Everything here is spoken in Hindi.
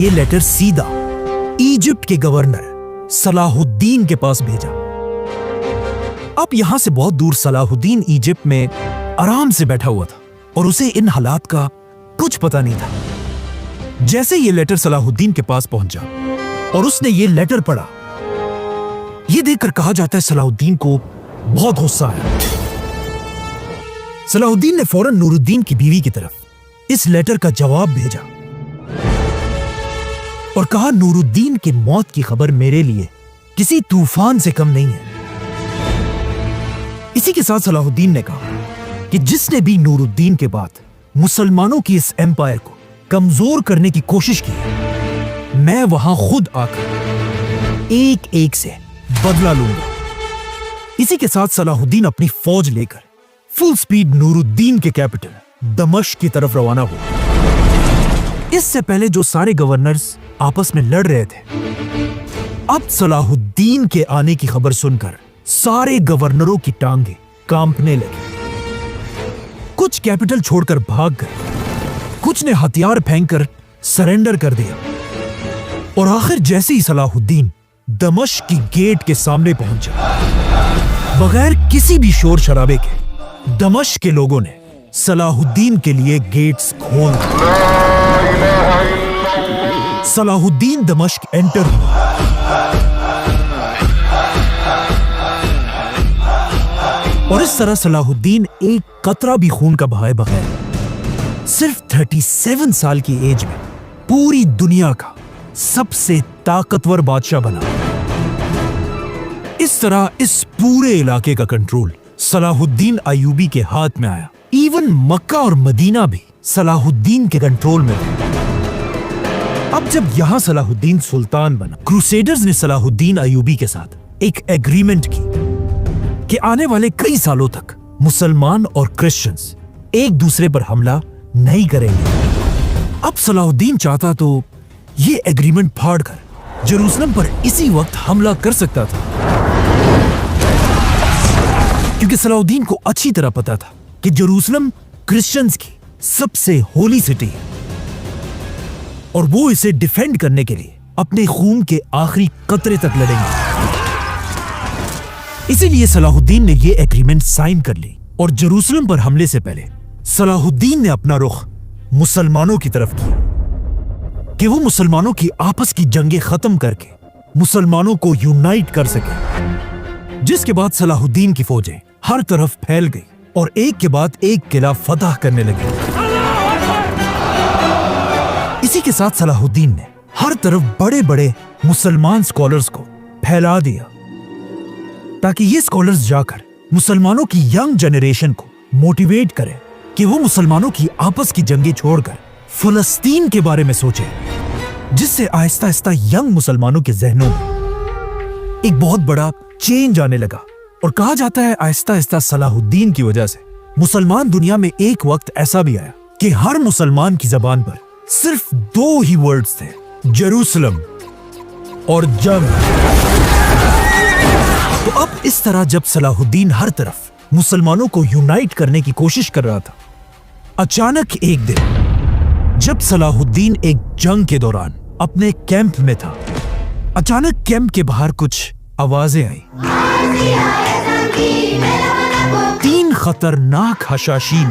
ये लेटर सीधा इजिप्ट के गवर्नर सलाहुद्दीन के पास भेजा। अब यहां से बहुत दूर सलाहुद्दीन इजिप्ट में आराम से बैठा हुआ था और उसे इन हालात का कुछ पता नहीं था। जैसे ये लेटर सलाहुद्दीन के पास पहुंचा और उसने ये लेटर पढ़ा, ये देखकर कहा जाता है सलाहुद्दीन को बहुत गुस्सा आया। सलाहुद्दीन ने फौरन नूरुद्दीन की बीवी की तरफ इस लेटर का जवाब भेजा और कहा, नूरुद्दीन की मौत की खबर मेरे लिए किसी तूफान से कम नहीं है। इसी के साथ सलाहुद्दीन ने कहा कि जिसने भी नूरुद्दीन के बाद मुसलमानों की इस एम्पायर को कमजोर करने की कोशिश की, मैं वहां खुद आकर एक एक से बदला लूंगा। इसी के साथ सलाहुद्दीन अपनी फौज लेकर फुल स्पीड नूरुद्दीन के कैपिटल दमश्क की तरफ रवाना हुआ। इससे पहले जो सारे गवर्नर्स आपस में लड़ रहे थे, अब सलाहुद्दीन के आने की खबर सुनकर सारे गवर्नरों की टांगे कांपने लगी। कुछ कैपिटल छोड़कर भाग गए, कुछ ने हथियार फेंककर सरेंडर कर दिया और आखिर जैसे ही सलाहुद्दीन दमश्क की गेट के सामने पहुंचा, बगैर किसी भी शोर शराबे के दमश्क के लोगों ने सलाहुद्दीन के लिए गेट्स खोल दिए। सलाहुद्दीन दमश्क एंटर हुआ। और इस तरह सलाहुद्दीन एक कतरा भी खून का बहाए बगैर सिर्फ 37 साल की एज में पूरी दुनिया का सबसे ताकतवर बादशाह बना। इस तरह इस पूरे इलाके का कंट्रोल सलाहुद्दीन अय्यूबी के हाथ में आया। इवन मक्का और मदीना भी सलाहुद्दीन के कंट्रोल में था। अब जब यहां सलाहुद्दीन सुल्तान बना, क्रूसेडर्स ने सलाहुद्दीन अय्यूबी के साथ एक एग्रीमेंट की कि आने वाले कई सालों तक मुसलमान और क्रिश्चियंस एक दूसरे पर हमला नहीं करेंगे। अब सलाहुद्दीन चाहता तो ये एग्रीमेंट फाड़कर जेरूसलम पर इसी वक्त हमला कर सकता था, क्योंकि सलाहुद्दीन को अच्छी तरह पता था कि जेरूसलम क्रिश्चियंस की सबसे होली सिटी है और वो इसे डिफेंड करने के लिए अपने खून के आखिरी कतरे तक लड़ेंगे। इसीलिए सलाहुद्दीन ने ये एग्रीमेंट साइन कर ली और जेरूसलम पर हमले से पहले सलाहुद्दीन ने अपना रुख मुसलमानों की तरफ किया कि वो मुसलमानों की आपस की जंगें खत्म करके मुसलमानों को यूनाइट कर सके। जिसके बाद सलाहुद्दीन की फौजें हर तरफ फैल गई और एक के बाद एक किला फतह करने लगी। इसी के साथ सलाहुद्दीन ने हर तरफ बड़े बड़े मुसलमान स्कॉलर्स को फैला दिया ताकि ये स्कॉलर्स जाकर मुसलमानों की यंग जनरेशन को मोटिवेट करें कि वो मुसलमानों की आपस की जंगें छोड़कर फलस्तीन के बारे में सोचें, जिससे आहिस्ता आहिस्ता यंग मुसलमानों के जहनों में एक बहुत बड़ा चेंज आने लगा। और कहा जाता है आहिस्ता आहिस्ता सलाहुद्दीन की वजह से मुसलमान दुनिया में एक वक्त ऐसा भी आया कि हर मुसलमान की जबान पर सिर्फ दो ही वर्ड्स थे, जेरूसलम और जंग। तो अब इस तरह जब सलाहुद्दीन हर तरफ मुसलमानों को यूनाइट करने की कोशिश कर रहा था, अचानक एक दिन जब सलाहुद्दीन एक जंग के दौरान अपने कैंप में था, अचानक कैंप के बाहर कुछ आवाजें आई। 3 खतरनाक हशाशीन